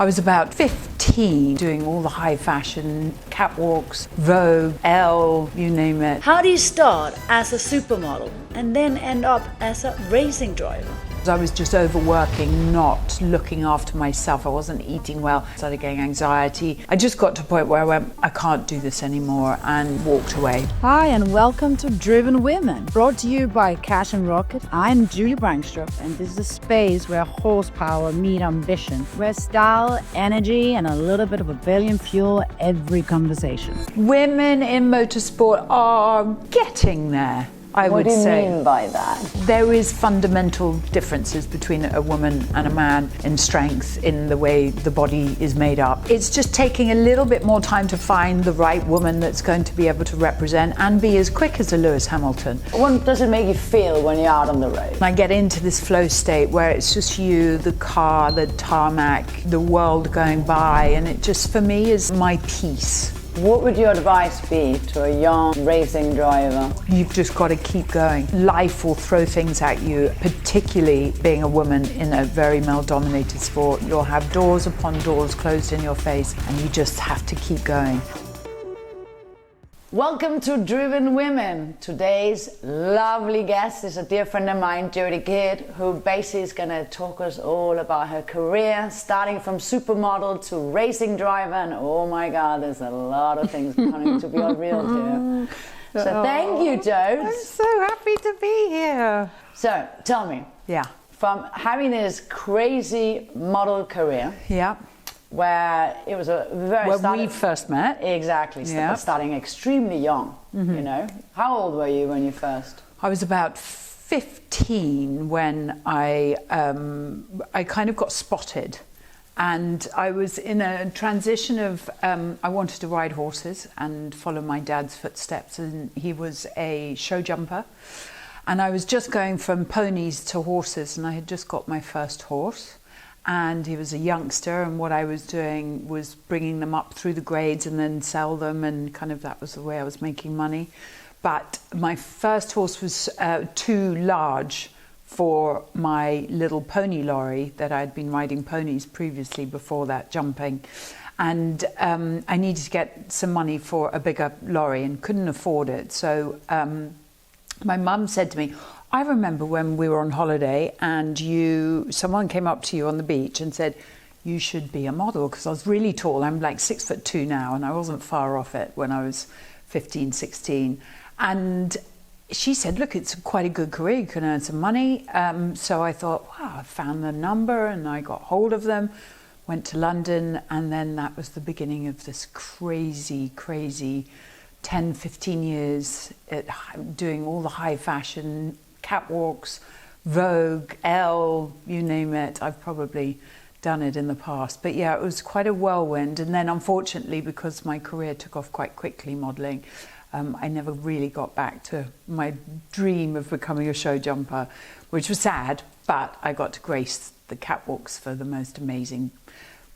I was about 15, doing all the high fashion, catwalks, Vogue, Elle, you name it. How do you start as a supermodel and then end up as a racing driver? I was just overworking, not looking after myself. I wasn't eating well. I started getting anxiety. I just got to a point where I went, I can't do this anymore, and walked away. Hi and welcome to Driven Women, brought to you by Cash and Rocket. I'm Julie Brangstrup, and this is a space where horsepower meet ambition, where style, energy, and a little bit of rebellion fuel every conversation. Women in motorsport are getting there, I would say. What do you mean by that? There is fundamental differences between a woman and a man in strength, in the way the body is made up. It's just taking a little bit more time to find the right woman that's going to be able to represent and be as quick as a Lewis Hamilton. What does it make you feel when you're out on the road? I get into this flow state where it's just you, the car, the tarmac, the world going by, and it just, for me, is my peace. What would your advice be to a young racing driver? You've just got to keep going. Life will throw things at you, particularly being a woman in a very male-dominated sport. You'll have doors upon doors closed in your face, and you just have to keep going. Welcome to Driven Women. Today's lovely guest is a dear friend of mine, Jodie Kidd, who basically is going to talk us all about her career, starting from supermodel to racing driver, and oh my God, there's a lot of things coming to be unreal here. So thank you, Jode. I'm so happy to be here. So tell me, from having this crazy model career, where it was a very we first met. Exactly, starting extremely young, you know. How old were you when you first? I was about 15 when I kind of got spotted, and I was in a transition of I wanted to ride horses and follow my dad's footsteps, and he was a show jumper, and I was just going from ponies to horses, and I had just got my first horse. And he was a youngster, and what I was doing was bringing them up through the grades and then sell them, and kind of that was the way I was making money. But my first horse was too large for my little pony lorry that I'd been riding ponies previously before that, jumping. And I needed to get some money for a bigger lorry and couldn't afford it. So my mum said to me, I remember when we were on holiday and someone came up to you on the beach and said, you should be a model, because I was really tall. I'm like 6'2" now, and I wasn't far off it when I was 15, 16. And she said, look, it's quite a good career, you can earn some money. So I thought, wow, I found the number and I got hold of them, went to London, and then that was the beginning of this crazy 10, 15 years doing all the high fashion, catwalks, Vogue, Elle, you name it. I've probably done it in the past. But yeah, it was quite a whirlwind. And then unfortunately, because my career took off quite quickly modelling, I never really got back to my dream of becoming a show jumper, which was sad, but I got to grace the catwalks for the most amazing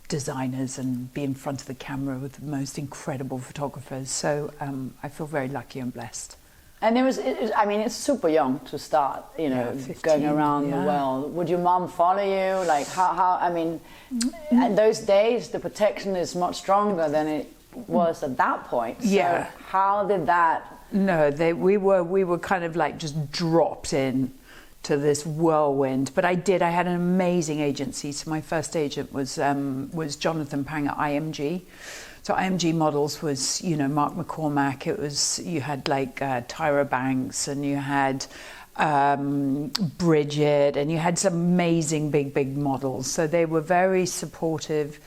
designers and be in front of the camera with the most incredible photographers. So I feel very lucky and blessed. And I mean, it's super young to start, you know, 15, going around the world. Would your mom follow you? Like how I mean, in those days, the protection is much stronger than it was at that point. So how did that? No, we were kind of like just dropped in to this whirlwind. But I had an amazing agency. So my first agent was Jonathan Pang at IMG. So IMG Models was, you know, Mark McCormack. You had like Tyra Banks, and you had Bridget, and you had some amazing big models. So they were very supportive.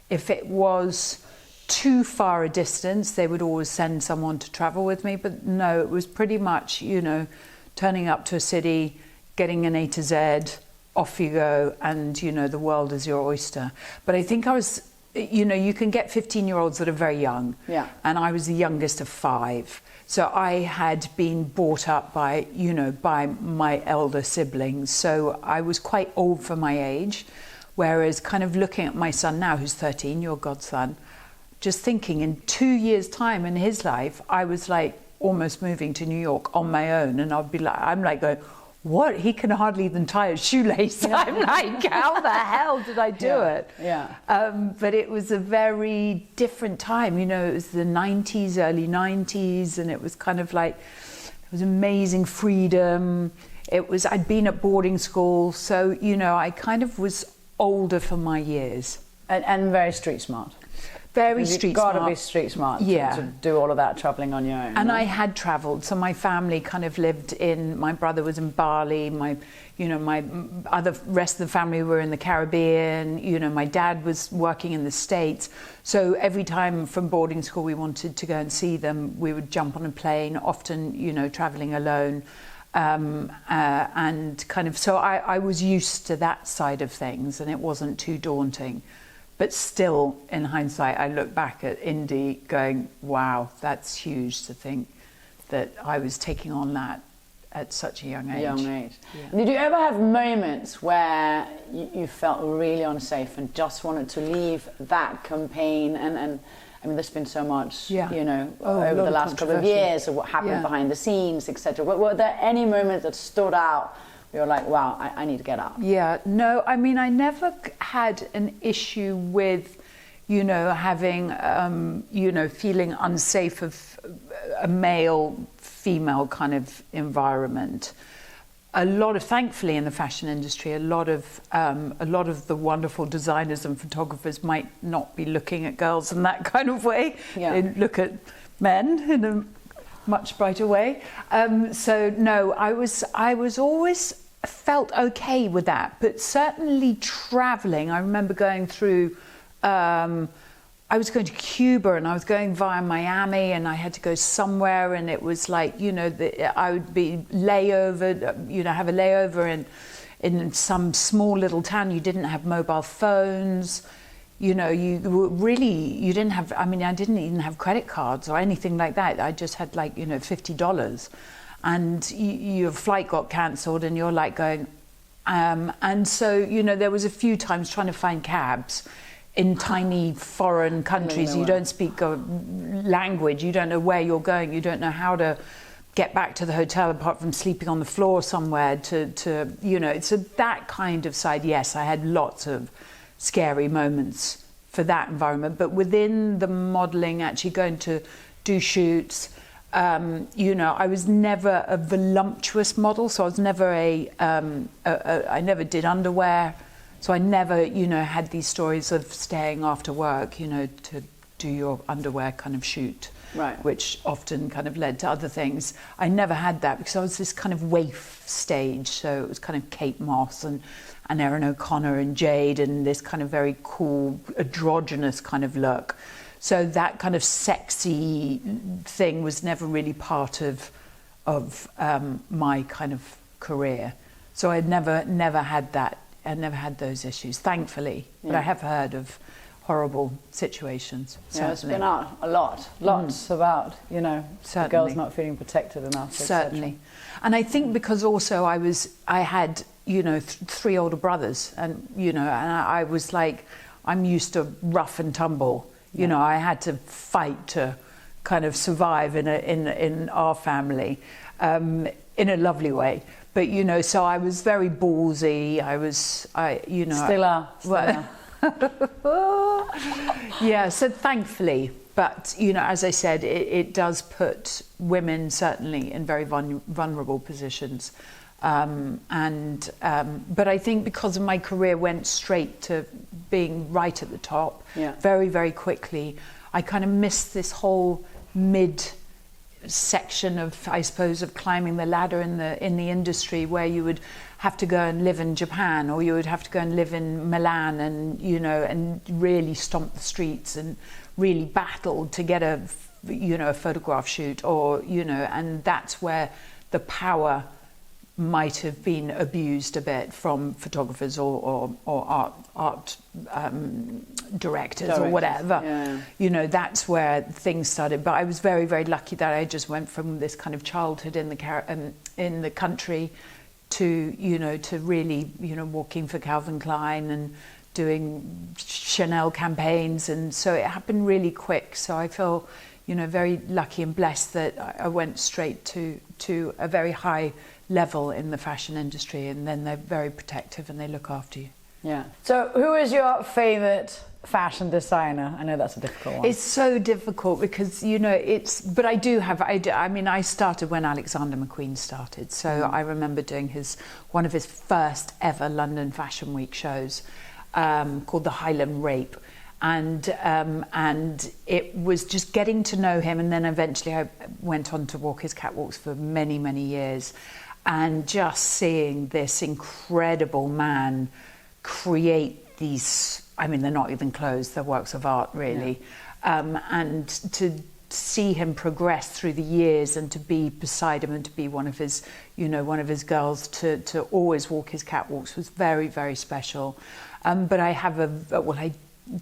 If it was too far a distance, they would always send someone to travel with me. But no, it was pretty much, you know, turning up to a city, getting an A to Z, off you go, and, you know, the world is your oyster. But I think I was, you know, you can get 15-year-olds that are very young. Yeah. And I was the youngest of 5. So I had been brought up by, you know, by my elder siblings. So I was quite old for my age. Whereas kind of looking at my son now, who's 13, your godson, just thinking in 2 years' time in his life, I was like almost moving to New York on my own. And I'd be like, I'm like going, what? He can hardly even tie a shoelace. I'm like, how the hell did I do it? Yeah. But it was a very different time. You know, it was the 90s, early 90s, and it was kind of like, it was amazing freedom. I'd been at boarding school, so, you know, I kind of was older for my years. And very street smart. Very street smart. You've got to be street smart to do all of that travelling on your own. And I had travelled, so my family kind of lived my brother was in Bali, my rest of the family were in the Caribbean, you know, my dad was working in the States. So every time from boarding school we wanted to go and see them, we would jump on a plane, often, you know, travelling alone. And kind of, so I was used to that side of things, and it wasn't too daunting. But still, in hindsight, I look back at Indy going, wow, that's huge to think that I was taking on that at such a young age. Yeah. Did you ever have moments where you felt really unsafe and just wanted to leave that campaign? And I mean, there's been so much, you know, over the last couple of years of what happened behind the scenes, etc. Were there any moments that stood out? You're like, wow, I need to get out. Yeah, no, I mean, I never had an issue with, you know, having, you know, feeling unsafe of a male-female kind of environment. Thankfully in the fashion industry, a lot of the wonderful designers and photographers might not be looking at girls in that kind of way. Yeah. They look at men in a much brighter way. So no, I was always felt okay with that, but certainly traveling, I remember going through, I was going to Cuba and I was going via Miami, and I had to go somewhere, and it was like, you know, I would be layover, you know, have a layover in some small little town. You didn't have mobile phones. You know, you didn't have, I mean, I didn't even have credit cards or anything like that. I just had like, you know, $50. And your flight got cancelled and you're like going, and so, you know, there was a few times trying to find cabs in tiny foreign countries. You don't speak a language, you don't know where you're going, you don't know how to get back to the hotel apart from sleeping on the floor somewhere to you know, it's that kind of side. Yes, I had lots of scary moments for that environment, but within the modelling, actually going to do shoots, you know, I was never a voluptuous model, so I was never I never did underwear, so I never, you know, had these stories of staying after work, you know, to do your underwear kind of shoot, right, which often kind of led to other things. I never had that because I was this kind of waif stage, so it was kind of Kate Moss and Erin O'Connor and Jade, and this kind of very cool androgynous kind of look. So that kind of sexy thing was never really part of my kind of career. So I'd never had that. I never had those issues, thankfully. But I have heard of horrible situations. Yeah, it's been out a lot, lots about, you know, the girls not feeling protected enough. Certainly. And I think because also I had, you know, 3 older brothers, and, you know, and I was like, I'm used to rough and tumble. You know, I had to fight to kind of survive in our family, in a lovely way. But, you know, so I was very ballsy. You know. Still are. Yeah, so thankfully. But, you know, as I said, it does put women certainly in very vulnerable positions. But I think because of my career went straight to being right at the top, very, very quickly, I kind of missed this whole mid section of, I suppose, of climbing the ladder in the industry, where you would have to go and live in Japan, or you would have to go and live in Milan, and, you know, and really stomp the streets and really battle to get a photograph shoot, or, you know, and that's where the power might have been abused a bit from photographers or art directors or whatever. Yeah. You know, that's where things started. But I was very, very lucky that I just went from this kind of childhood in the country to, you know, to really, you know, walking for Calvin Klein and doing Chanel campaigns, and so it happened really quick. So I feel, you know, very lucky and blessed that I went straight to a very high level in the fashion industry, and then they're very protective and they look after you. Yeah. So who is your favorite fashion designer? I know that's a difficult one. It's so difficult because, but I mean, I started when Alexander McQueen started. So I remember doing one of his first ever London Fashion Week shows called the Highland Rape. And it was just getting to know him. And then eventually I went on to walk his catwalks for many, many years. And just seeing this incredible man create these, I mean, they're not even clothes, they're works of art, really. Yeah. And to see him progress through the years and to be beside him and to be one of his girls, to always walk his catwalks was very, very special. But I have I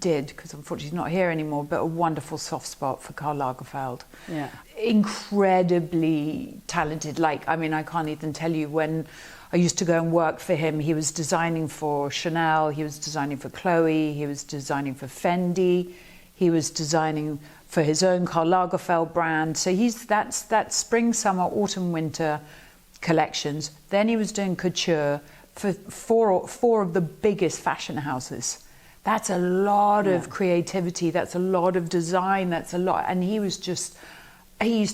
did, because unfortunately he's not here anymore, but a wonderful soft spot for Karl Lagerfeld. Yeah. Incredibly talented. I can't even tell you, when I used to go and work for him, he was designing for Chanel, he was designing for Chloe, he was designing for Fendi, he was designing for his own Karl Lagerfeld brand. So that's spring, summer, autumn, winter collections. Then he was doing couture for four of the biggest fashion houses. That's a lot of creativity, that's a lot of design, that's a lot. And he used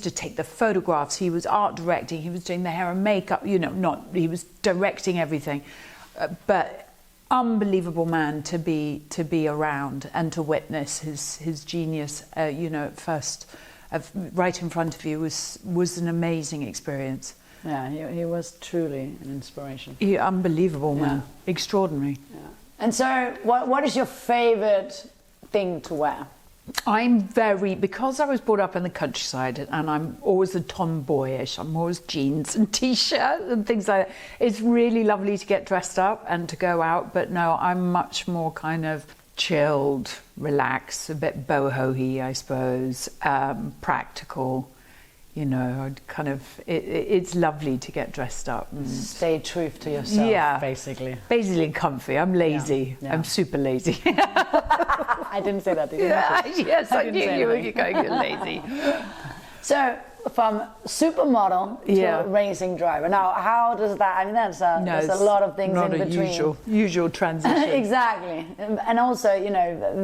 to take the photographs, he was art directing, he was doing the hair and makeup, he was directing everything. But unbelievable man to be around and to witness his genius, first, right in front of you was an amazing experience. Yeah, he was truly an inspiration. Unbelievable man, extraordinary. Yeah. And so, what is your favourite thing to wear? Because I was brought up in the countryside and I'm always a tomboyish, I'm always jeans and t-shirts and things like that. It's really lovely to get dressed up and to go out, but no, I'm much more kind of chilled, relaxed, a bit boho-y, I suppose, practical. It's lovely to get dressed up. And stay true to yourself, basically. Basically comfy. I'm lazy. Yeah. I'm super lazy. I didn't say that, did you? Yes, I knew you were going, you're lazy. So, from supermodel to racing driver. Now, how does that, I mean, there's a lot of things in between. Not a usual transition. Exactly. And also,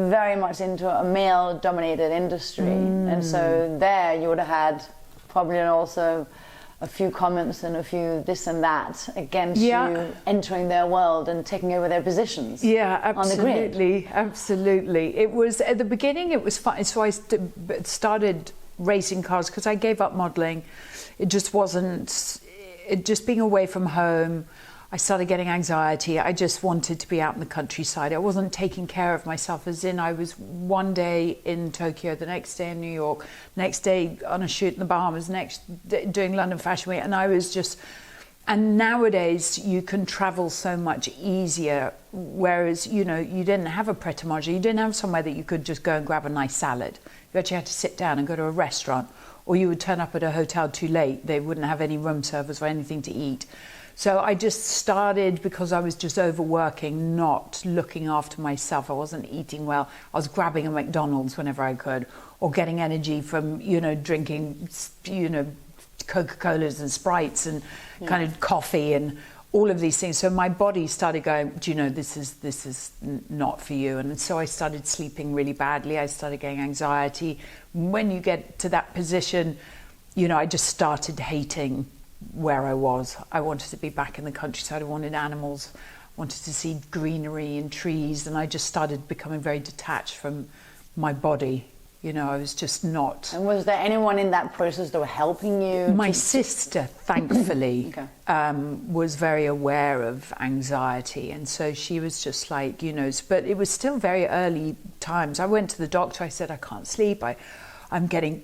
very much into a male-dominated industry. And so there you would have had probably also a few comments and a few this and that against you entering their world and taking over their positions. Yeah, absolutely, on the grid. Absolutely. It was, at the beginning it was fun. So I started racing cars because I gave up modelling. It just wasn't, just being away from home, I started getting anxiety. I just wanted to be out in the countryside. I wasn't taking care of myself, as in I was one day in Tokyo, the next day in New York, next day on a shoot in the Bahamas, next day doing London Fashion Week. And I was just, and nowadays you can travel so much easier, whereas, you didn't have a pret-a-manger, you didn't have somewhere that you could just go and grab a nice salad. You actually had to sit down and go to a restaurant, or you would turn up at a hotel too late. They wouldn't have any room service or anything to eat. So I just started, because I was just overworking, not looking after myself. I wasn't eating well. I was grabbing a McDonald's whenever I could, or getting energy from, drinking, Coca-Colas and Sprites and kind of coffee and all of these things. So my body started going, this is not for you. And so I started sleeping really badly. I started getting anxiety. When you get to that position, I just started hating where I was. I wanted to be back in the countryside. I wanted animals, wanted to see greenery and trees, and I just started becoming very detached from my body. I was just not. And was there anyone in that process that were helping you? My sister, thankfully, was very aware of anxiety, and so she was just like, but it was still very early times. I went to the doctor. I said, I can't sleep. I'm getting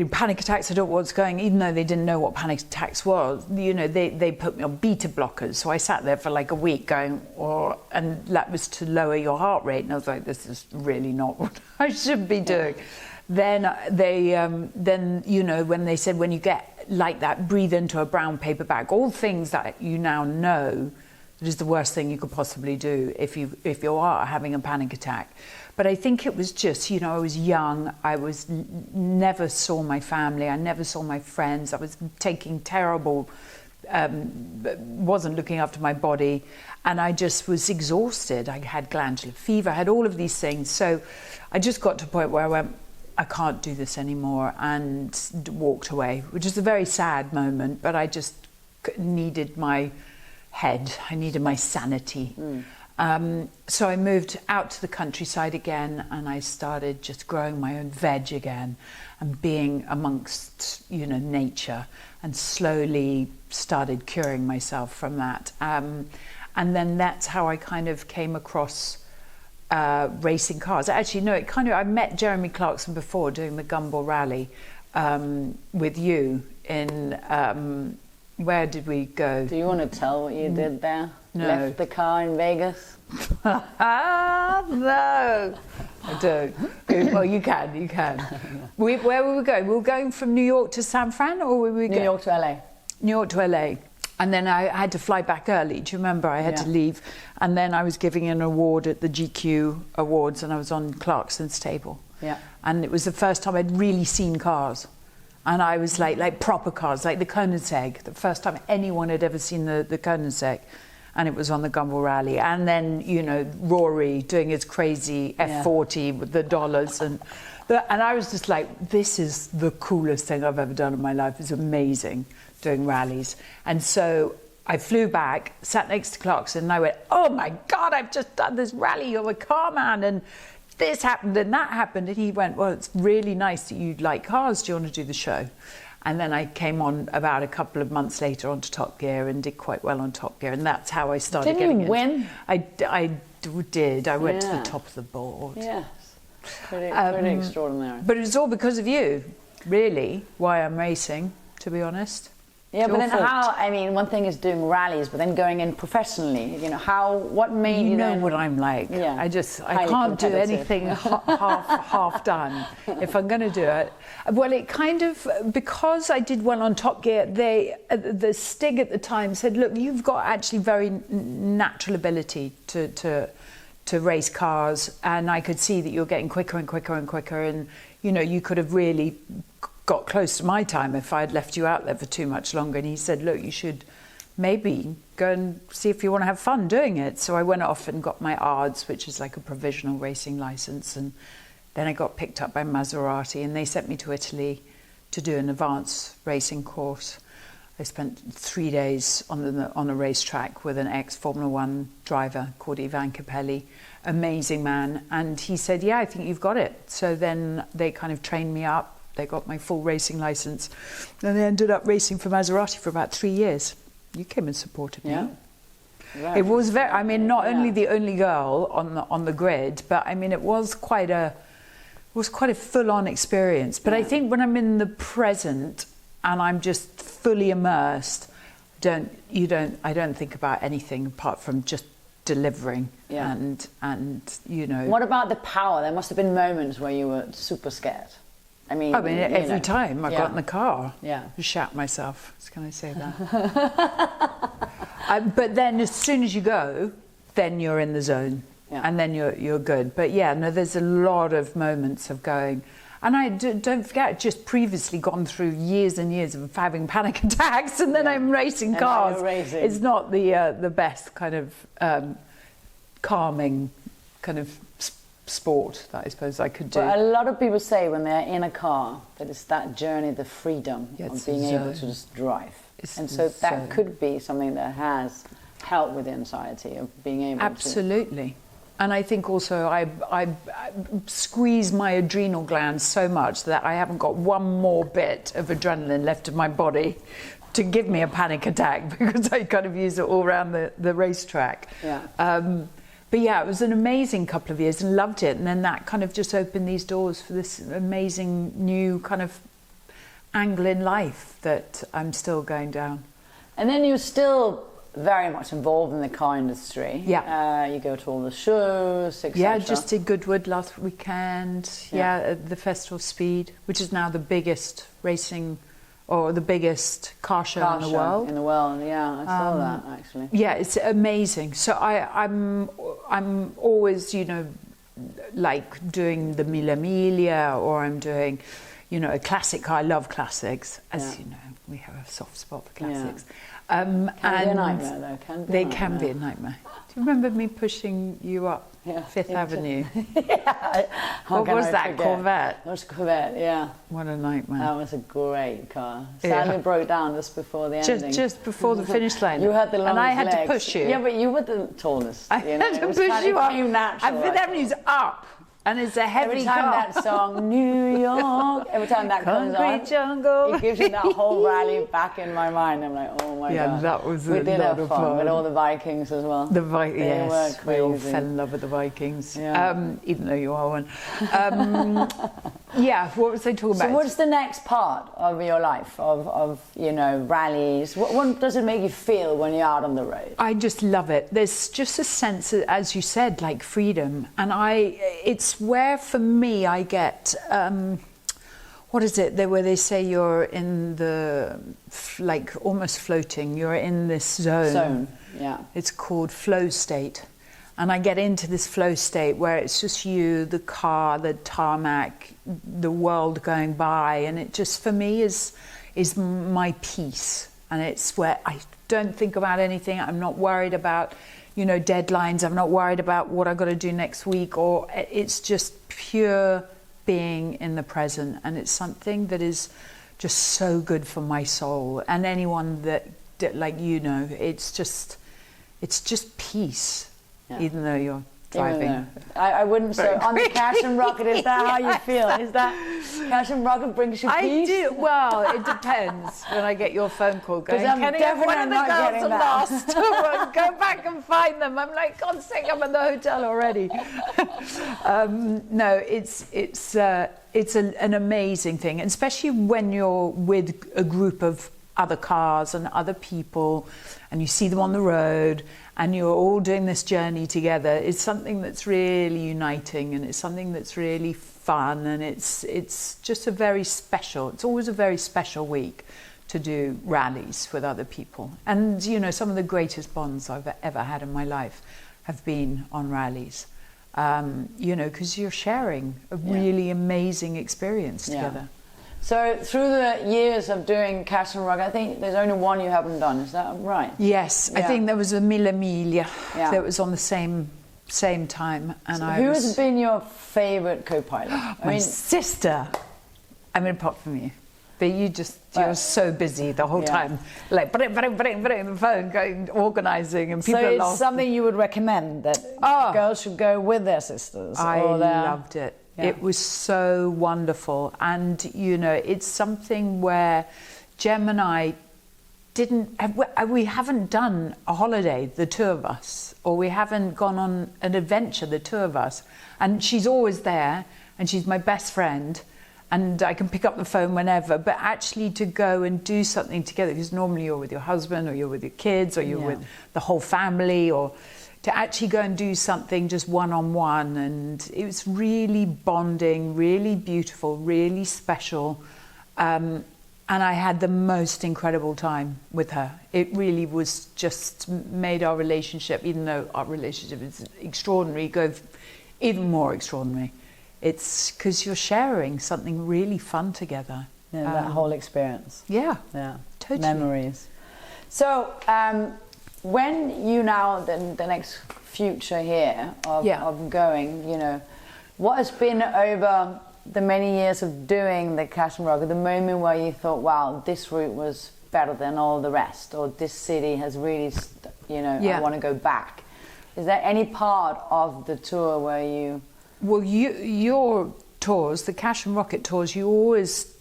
panic attacks. I don't know what's going, even though they didn't know what panic attacks was. They put me on beta blockers. So I sat there for like a week going, and that was to lower your heart rate. And I was like, this is really not what I should be doing. Then when they said, when you get like that, breathe into a brown paper bag, all things that you now know that is the worst thing you could possibly do if you are having a panic attack. But I think it was just, I was young, never saw my family, I never saw my friends, I was taking terrible wasn't looking after my body, and I just was exhausted. I had glandular fever, I had all of these things. So I just got to a point where I went, I can't do this anymore, and walked away, which is a very sad moment, but I just needed my head, I needed my sanity. So I moved out to the countryside again, and I started just growing my own veg again and being amongst, you know, nature, and slowly started curing myself from that. And then that's how I kind of came across racing cars. Actually, no, I met Jeremy Clarkson before doing the Gumball Rally with you in, where did we go? Do you want to tell what you did there? No. Left the car in Vegas? No, I don't. Well, you can. Where were we going? We were going from New York to San Fran, or were we going? New York to LA. New York to LA. And then I had to fly back early. Do you remember? I had to leave. And then I was giving an award at the GQ Awards, and I was on Clarkson's table. Yeah. And it was the first time I'd really seen cars. And I was like proper cars, like the Koenigsegg, the first time anyone had ever seen the Koenigsegg. And it was on the Gumball Rally. And then, you know, Rory doing his crazy F40 with the dollars. And I was just like, this is the coolest thing I've ever done in my life. It's amazing doing rallies. And so I flew back, sat next to Clarkson, and I went, oh my God, I've just done this rally. You're a car man. And this happened and that happened. And he went, well, it's really nice that you like cars. Do you want to do the show? And then I came on about a couple of months later onto Top Gear and did quite well on Top Gear. And that's how I started Didn't you win? I did. I went to the top of the board. Yes. Pretty extraordinary. But it was all because of you, really, why I'm racing, to be honest. Yeah, It's but your then fault. one thing is doing rallies, but then going in professionally, you know, what made you You know then... what I'm like. Yeah. I Highly can't do competitive. anything half done. If I'm going to do it, well, it kind of, because I did well on Top Gear, the Stig at the time said, look, you've got actually very natural ability to race cars, and I could see that you're getting quicker and quicker and quicker, and you know, you could have really got close to my time if I had left you out there for too much longer. And he said, look, you should maybe go and see if you want to have fun doing it. So I went off and got my ARDS, which is like a provisional racing license, and then I got picked up by Maserati, and they sent me to Italy to do an advanced racing course. I spent 3 days on a racetrack with an ex-Formula One driver called Ivan Capelli, amazing man, and he said, yeah, I think you've got it. So then they kind of trained me up. They got my full racing license, and they ended up racing for Maserati for about 3 years. You came and supported me. Yeah. Right. It was very, I mean, not only the only girl on the grid, but I mean, it was quite a full-on experience. But I think when I'm in the present and I'm just fully immersed, I don't think about anything apart from just delivering. And you know. What about the power? There must have been moments where you were super scared. I mean every time I got in the car, I shat myself. Can I say that? But then, as soon as you go, then you're in the zone, and then you're good. But there's a lot of moments of going, and I don't forget, I'd just previously gone through years and years of having panic attacks, and then I'm racing cars. It's not the best kind of calming kind of sport that I suppose I could do. But a lot of people say when they're in a car that it's that journey, the freedom of being able to just drive. And so that could be something that has helped with the anxiety of being able to... Absolutely. And I think also I squeeze my adrenal glands so much that I haven't got one more bit of adrenaline left in my body to give me a panic attack, because I kind of use it all around the racetrack. But it was an amazing couple of years and loved it. And then that kind of just opened these doors for this amazing new kind of angle in life that I'm still going down. And then you're still very much involved in the car industry. You go to all the shows, etc. Yeah, just did Goodwood last weekend. The Festival of Speed, which is now the biggest racing or the biggest car show in the world. In the world, I saw that actually. Yeah, it's amazing. So I'm always, you know, like doing the Mille Miglia, or I'm doing, you know, a classic car. I love classics, as you know, we have a soft spot for classics. Can be a nightmare, though. They can be a nightmare. Do you remember me pushing you up Fifth Avenue? Yeah. What was that, Corvette? It was a Corvette, yeah. What a nightmare. That was a great car. Sadly broke down just before the ending. Just before the finish line. You had the longest and I had legs. to push you. Yeah, but you were the tallest. I had to push you up. And Fifth Avenue's up. And it's a heavy every time car. that song, New York, every time that comes on, jungle. it gives me that whole rally back in my mind. I'm like, oh my God. Yeah, that was we a did lot have of fun with all the Vikings as well. The Vikings, yes. We all fell in love with the Vikings, even though you are one. What was I talking about? So what's the next part of your life, of rallies? What does it make you feel when you're out on the road? I just love it. There's just a sense, as you said, like freedom. And it's where, for me, I get, what is it, where they say you're in the, like, almost floating, you're in this zone. Yeah. It's called flow state. And I get into this flow state where it's just you, the car, the tarmac, the world going by. And it just, for me, is my peace. And it's where I don't think about anything. I'm not worried about, deadlines. I'm not worried about what I've got to do next week. Or it's just pure being in the present. And it's something that is just so good for my soul. And anyone that like, it's just peace. Yeah. Even though you're driving. I wouldn't say on the Cash and Rocket, is that how you feel? Is that Cash and Rocket brings you peace? I do. Well, it depends when I get your phone call going, I'm Kenny, definitely one of the not girls getting are that. lost. Go back and find them. I'm like, God's sake, I'm at the hotel already. No, it's an amazing thing, and especially when you're with a group of other cars and other people, and you see them on the road, and you're all doing this journey together. It's something that's really uniting, and it's something that's really fun, and it's just it's always a very special week to do rallies with other people. And some of the greatest bonds I've ever had in my life have been on rallies. Because you're sharing a really amazing experience together. So through the years of doing Cash and Rocket, I think there's only one you haven't done. Is that right? Yes, I think there was a Mille Miglia that was on the same time. And so who has been your favourite co-pilot? My sister. I mean, apart from you. But you're so busy the whole time, like putting the phone, going organising, and people. So are it's lost. something you would recommend that girls should go with their sisters. I loved it. Yeah. It was so wonderful, and it's something where Jem and I we haven't done a holiday, the two of us, or we haven't gone on an adventure, the two of us. And she's always there, and she's my best friend. And I can pick up the phone whenever, but actually to go and do something together, because normally you're with your husband, or you're with your kids, or you're with the whole family, or to actually go and do something just one-on-one. And it was really bonding, really beautiful, really special. And I had the most incredible time with her. It really was just made our relationship, even though our relationship is extraordinary, go even more extraordinary. It's because you're sharing something really fun together. Yeah, that whole experience. Yeah, totally. Memories. So, when you now, the next future here of going, what has been over the many years of doing the Cash and Rocket, the moment where you thought, wow, this route was better than all the rest, or this city has really, I want to go back. Is there any part of the tour where you... Well, your tours, the Cash and Rocket tours, you always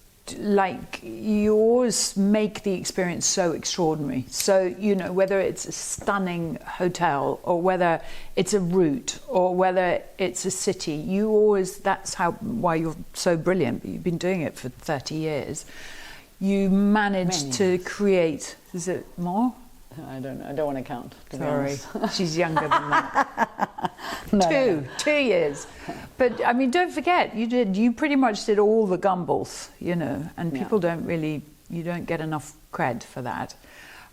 make the experience so extraordinary. So, whether it's a stunning hotel, or whether it's a route, or whether it's a city, that's why you're so brilliant. You've been doing it for 30 years. You managed to create, is it more? I don't know. I don't want to count. Sorry, she's younger than that. Two years. But I mean, don't forget, you pretty much did all the Gumballs, and people you don't get enough cred for that.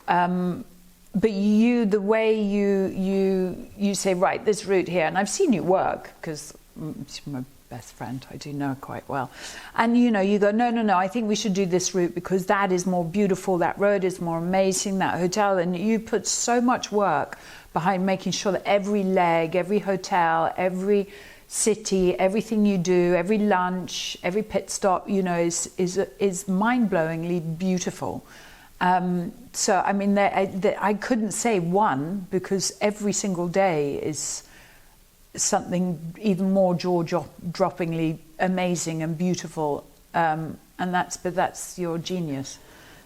But the way you say, right, this route here, and I've seen you work, because my best friend. I do know her quite well. And, you know, you go, no, I think we should do this route because that is more beautiful, that road is more amazing, that hotel. And you put so much work behind making sure that every leg, every hotel, every city, everything you do, every lunch, every pit stop, you know, is mind-blowingly beautiful. So, I mean, I couldn't say one because every single day is something even more jaw-droppingly amazing and beautiful. And that's your genius.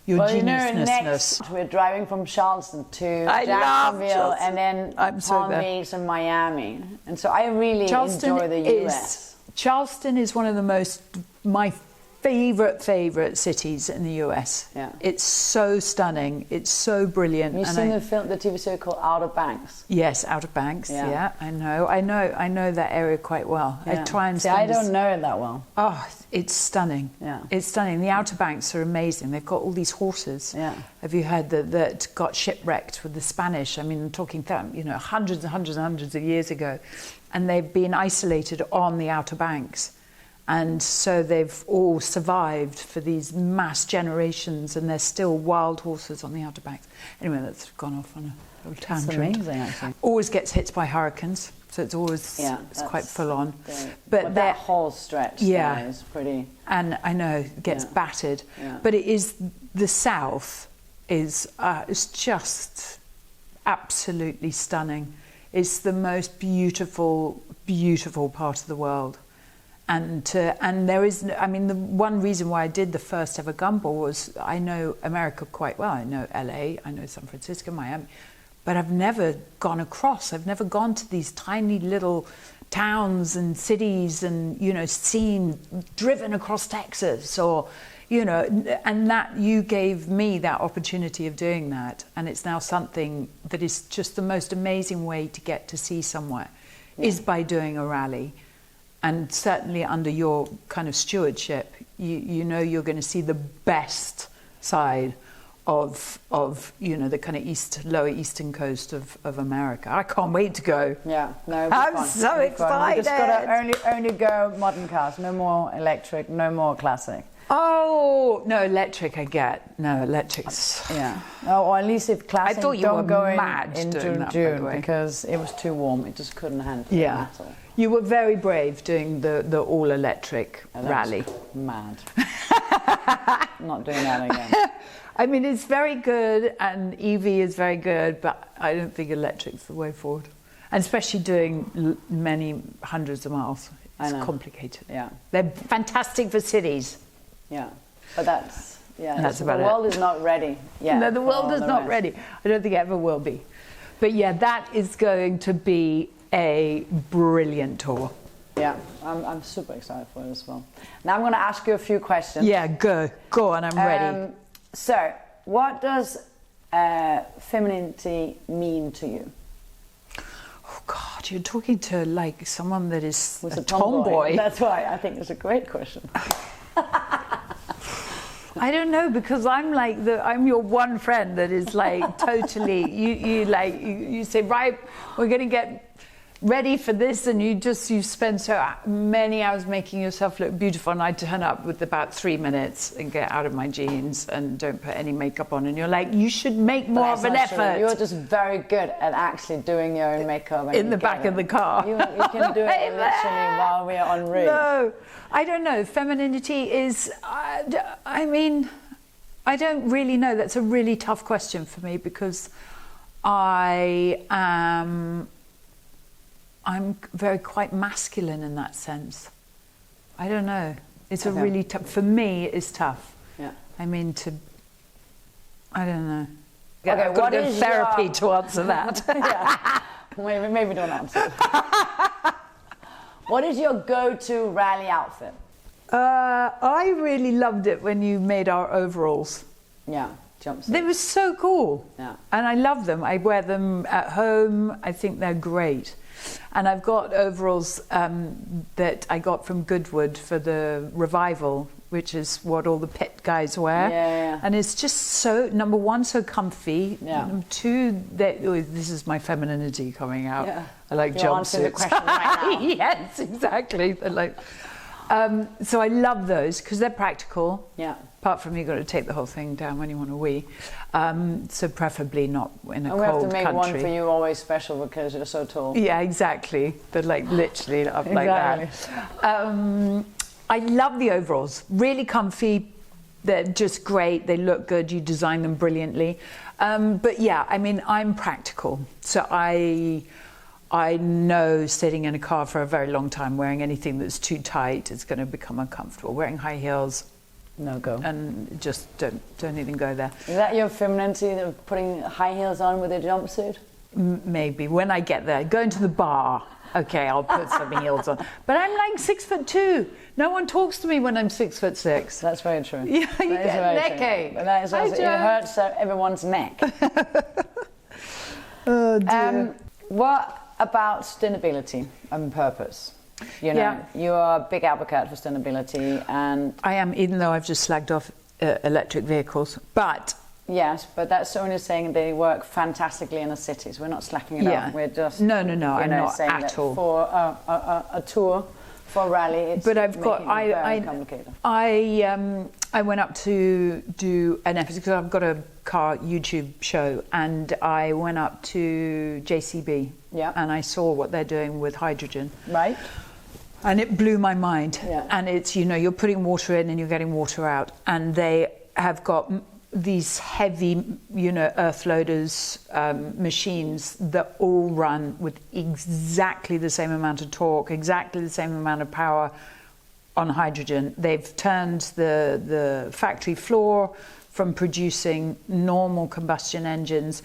Your geniusness. Next we're driving from Charleston to Jacksonville and then Palm Beach and Miami. And so I really enjoy the US. Charleston is one of my favorite cities in the US. Yeah. It's so stunning. It's so brilliant. You've seen the TV series called Outer Banks? Yes, Outer Banks. Yeah, I know that area quite well. Yeah. I try and I don't know it that well. Oh, it's stunning. Yeah. It's stunning. The Outer Banks are amazing. They've got all these horses. Yeah. Have you heard that got shipwrecked with the Spanish? I mean, I'm talking, you know, hundreds of years ago. And they've been isolated on the Outer Banks. And so they've all survived for these mass generations, and there's still wild horses on the Outer Banks. Anyway, that's gone off on a little tangent. That's amazing, actually. Always gets hit by hurricanes, so it's always it's quite full on. But that whole stretch there is pretty. And I know it gets battered, but it is the South is just absolutely stunning. It's the most beautiful part of the world. And there is, I mean, the one reason why I did the first ever Gumball was I know America quite well. I know LA, I know San Francisco, Miami, but I've never gone across. I've never gone to these tiny little towns and cities and, you know, driven across Texas or, you know, and that you gave me that opportunity of doing that. And it's now something that is just the most amazing way to get to see somewhere is by doing a rally. And certainly under your kind of stewardship, you know you're going to see the best side of you know the kind of lower eastern coast of America. I can't wait to go. Yeah, no, I'm so excited. We just got to only go modern cars, no more electric, no more classic. Oh no, electric I get. No, electric's or at least if classic. I thought you don't were go mad in June because it was too warm. It just couldn't handle it at all. You were very brave doing the all-electric rally. Mad. Not doing that again. I mean, it's very good, and EV is very good, but I don't think electric's the way forward. And especially doing many hundreds of miles. It's complicated. Yeah. They're fantastic for cities. Yeah. But that's about the world is not ready yet. No, the world is not ready. I don't think it ever will be. But yeah, that is going to be a brilliant tour. Yeah, I'm super excited for it as well. Now I'm going to ask you a few questions. Yeah, go on, I'm ready. So, what does femininity mean to you? Oh God, you're talking to like someone that is a tomboy. That's why I think it's a great question. I don't know, because I'm your one friend that is like totally. You say, right, we're going to get ready for this, and you spend so many hours making yourself look beautiful, and I turn up with about 3 minutes and get out of my jeans and don't put any makeup on, and you're like, you should make more of an effort. You're just very good at actually doing your own makeup in the back of the car. You can do it literally while we're en route. No, I don't know. Femininity is, I mean, I don't really know. That's a really tough question for me, because I'm very quite masculine in that sense. I don't know. It's a really tough, for me it's tough. Yeah. I mean I don't know. Okay, I've got to go to therapy to answer that. Yeah. Maybe don't answer. What is your go-to rally outfit? I really loved it when you made our overalls. Yeah. Jumpsuits. They were so cool. Yeah. And I love them. I wear them at home. I think they're great. And I've got overalls that I got from Goodwood for the revival, which is what all the pit guys wear. Yeah. And it's just so, number one, so comfy. Yeah. Number two, this is my femininity coming out. Yeah. I like You're answering the jumpsuits. question right now. Yes, exactly. They're like, so I love those because they're practical. Yeah. Apart from you've got to take the whole thing down when you want to wee. So preferably not in a And we have cold to make country. one for you always special because you're so tall. Yeah, exactly. They're like literally up like that. I love the overalls. Really comfy. They're just great. They look good. You design them brilliantly. But yeah, I mean, I'm practical. So I know sitting in a car for a very long time wearing anything that's too tight is going to become uncomfortable. Wearing high heels, no go. And just don't even go there. Is that your femininity, of putting high heels on with a jumpsuit? Maybe when I get there, going to the bar. Okay, I'll put some heels on. But I'm like 6'2". No one talks to me when I'm 6'6". That's very true. Yeah, you get neck ache. But that is also, it hurts everyone's neck. Oh dear. What about sustainability and purpose? You know, you are a big advocate for sustainability, and I am, even though I've just slagged off electric vehicles. But yes, but that's only saying they work fantastically in the cities. We're not slacking it up. We're just no. I'm not saying at that all. For a tour, for a rally, it's but I've got very complicated. I went up to do an episode because I've got a car YouTube show, and I went up to JCB. Yeah. And I saw what they're doing with hydrogen. Right. And it blew my mind. Yeah. And it's, you know, you're putting water in and you're getting water out. And they have got these heavy, you know, earth loaders, machines that all run with exactly the same amount of torque, exactly the same amount of power on hydrogen. They've turned the factory floor from producing normal combustion engines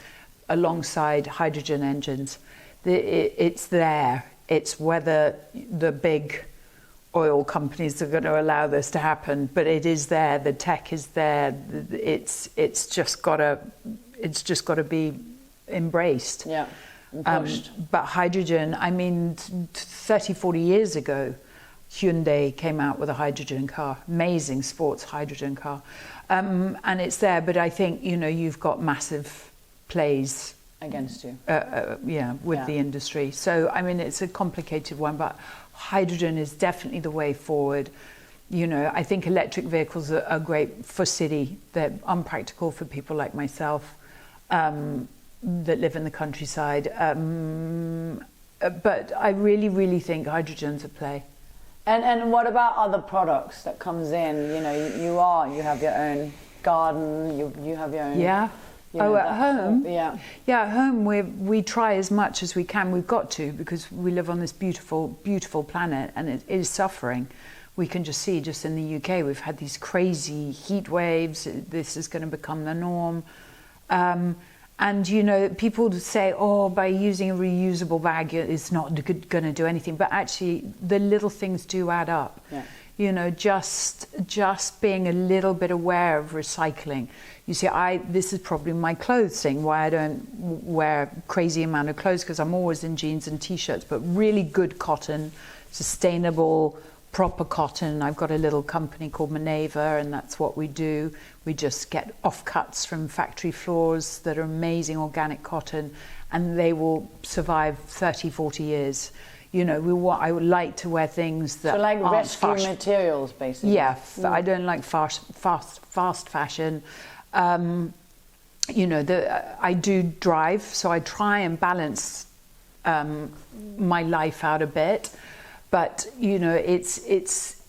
alongside hydrogen engines. It's there. It's whether the big oil companies are going to allow this to happen, but it is there. The tech is there. It's just got to be embraced. Yeah, and pushed. But hydrogen, I mean, 30, 40 years ago, Hyundai came out with a hydrogen car, amazing sports hydrogen car, and it's there. But I think, you know, you've got massive plays against you. With the industry. So, I mean, it's a complicated one, but hydrogen is definitely the way forward. You know, I think electric vehicles are great for city. They're unpractical for people like myself that live in the countryside. But I really, really think hydrogen's a play. And what about other products that comes in? You know, you have your own garden, you have your own... Yeah. You know, at home? Yeah, at home we try as much as we can. We've got to, because we live on this beautiful, beautiful planet, and it is suffering. We can just see, just in the UK, we've had these crazy heat waves. This is going to become the norm. And, you know, people say, oh, by using a reusable bag, it's not going to do anything. But actually, the little things do add up. Yeah. You know, just being a little bit aware of recycling. You see, this is probably my clothes thing, why I don't wear crazy amount of clothes, because I'm always in jeans and t-shirts, but really good cotton, sustainable, proper cotton. I've got a little company called Maneva, and that's what we do. We just get offcuts from factory floors that are amazing organic cotton, and they will survive 30, 40 years. You know, I would like to wear things that so like aren't rescue materials, basically. Yeah, I don't like fast fashion. You know, I do drive, so I try and balance my life out a bit. But you know, it's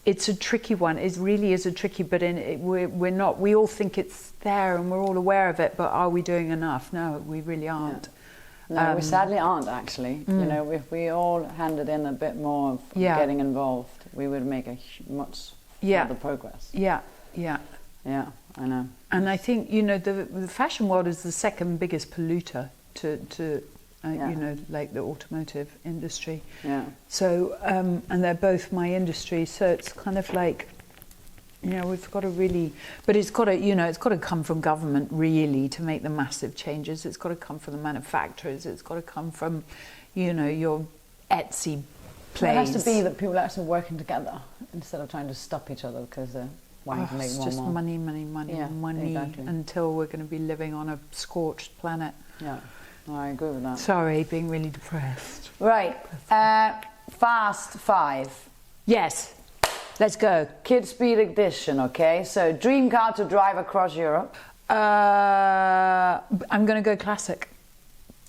a tricky one. It really is a tricky. But we're not. We all think it's there, and we're all aware of it. But are we doing enough? No, we really aren't. Yeah. No, we sadly aren't, actually. You know, if we all handed in a bit more of getting involved, we would make a much further progress. Yeah, I know. And I think, you know, the fashion world is the second biggest polluter to you know, like the automotive industry. Yeah. So, and they're both my industry, so it's kind of like, you know, we've got to really, but it's got to, you know, it's got to come from government really to make the massive changes. It's got to come from the manufacturers. It's got to come from, you know, your Etsy plays. It has to be that people are actually working together instead of trying to stop each other because they're wanting to make it's more. just more. money, Yeah, money exactly. until we're going to be living on a scorched planet. Yeah. I agree with that. Sorry, being really depressed. Right. Fast 5. Yes. Let's go. Kid Speed Edition, okay? So, dream car to drive across Europe. I'm going to go classic.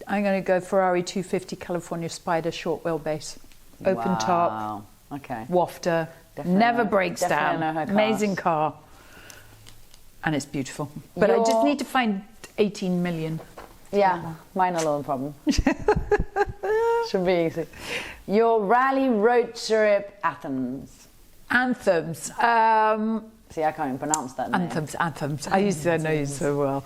I'm going to go Ferrari 250 California Spider short wheelbase. Open top. Okay. Wafter. Definitely Never breaks down. know her cars. Amazing car. And it's beautiful. But I just need to find 18 million. Yeah, mine a little problem. Should be easy. Your rally road trip Athens. Anthems. See, I can't even pronounce that name. Anthems. I used to know you so well.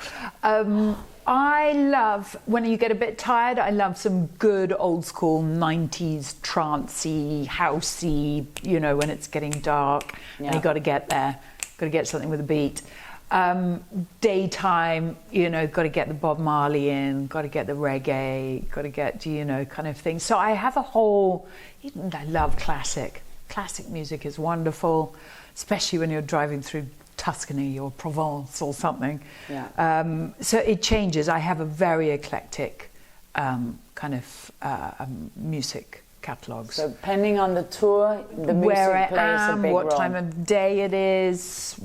I love, when you get a bit tired, I love some good old school 90s trancey, housey, you know, when it's getting dark. Yeah. And you got to get there. Got to get something with a beat. Daytime, you know, got to get the Bob Marley in, got to get the reggae, got to get, you know, kind of thing. So I have a whole, I love classic. Classic music is wonderful, especially when you're driving through Tuscany or Provence or something. Yeah. So it changes. I have a very eclectic kind of music catalogue. So depending on the tour, the music where plays I am, a big what role. time of day it is,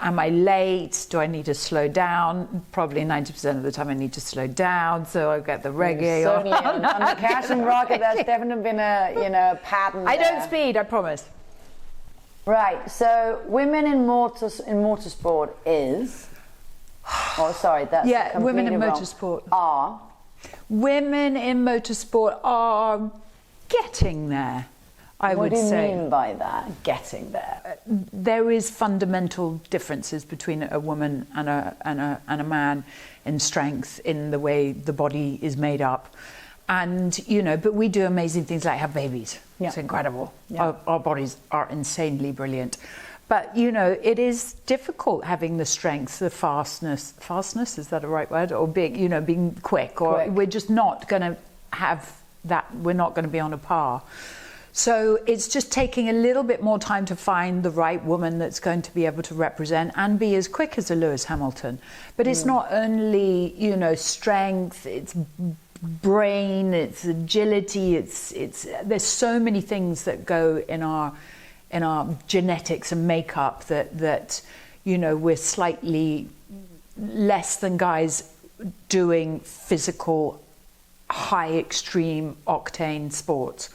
am I late, do I need to slow down? Probably 90% of the time I need to slow down, so I get the reggae. Certainly on the Cash and Rocket, that's definitely been a pattern. I don't speed, I promise. Right, so women in motorsport is... Oh, sorry, that's yeah, women in wrong. motorsport. Are... Women in motorsport are getting there, I would say. What do you mean by that, getting there? There is fundamental differences between a woman and a man in strength, in the way the body is made up. And, you know, but we do amazing things like have babies. Yeah. It's incredible. Yeah. Our bodies are insanely brilliant. But, you know, it is difficult having the strength, the fastness. Fastness, is that a right word? Or being, you know, being quick. Or we're just not going to have that. We're not going to be on a par. So it's just taking a little bit more time to find the right woman that's going to be able to represent and be as quick as a Lewis Hamilton. But it's not only, you know, strength, it's brain, it's agility, it's there's so many things that go in our genetics and makeup that you know, we're slightly less than guys doing physical high extreme octane sports.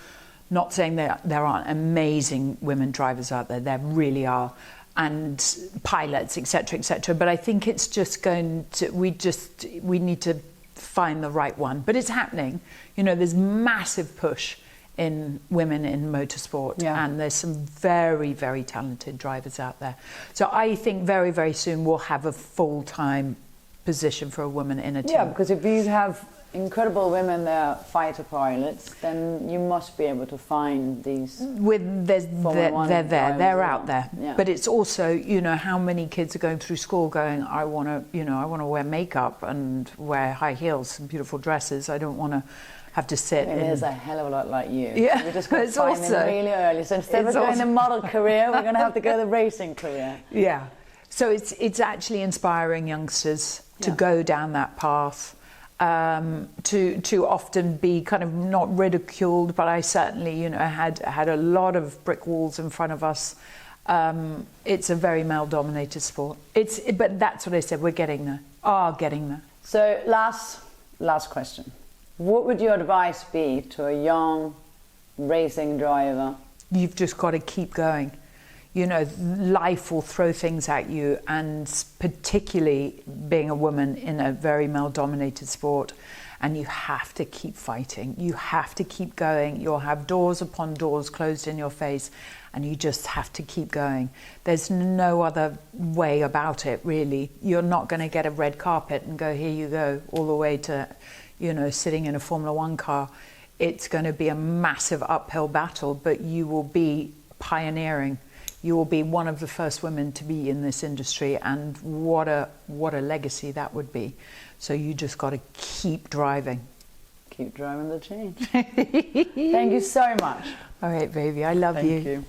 Not saying that there aren't amazing women drivers out there, there really are, and pilots, etc., but I think it's just going to, we need to find the right one. But it's happening. You know, there's massive push in women in motorsport, and there's some very, very talented drivers out there. So I think very, very soon we'll have a full-time position for a woman in a team. Yeah, because if you have incredible women that are fighter pilots, then you must be able to find these. They're out there. Yeah. But it's also, you know, how many kids are going through school going, I want to wear makeup and wear high heels and beautiful dresses. I don't want to have to sit. There's a hell of a lot like you. Yeah, we just got to find them really early. So instead of going the model career, we're going to have to go the racing career. Yeah. So it's actually inspiring youngsters to go down that path. To often be kind of not ridiculed, but I certainly, you know, had a lot of brick walls in front of us. It's a very male-dominated sport. But that's what I said. We're getting there. Getting there. So last question. What would your advice be to a young racing driver? You've just got to keep going. You know, life will throw things at you, and particularly being a woman in a very male-dominated sport, and you have to keep fighting. You have to keep going. You'll have doors upon doors closed in your face, and you just have to keep going. There's no other way about it, really. You're not going to get a red carpet and go, here you go, all the way to, you know, sitting in a Formula One car. It's going to be a massive uphill battle, but you will be pioneering. You will be one of the first women to be in this industry, and what a legacy that would be. So you just got to keep driving. Keep driving the change. Thank you so much. All right, baby, I love you. Thank you.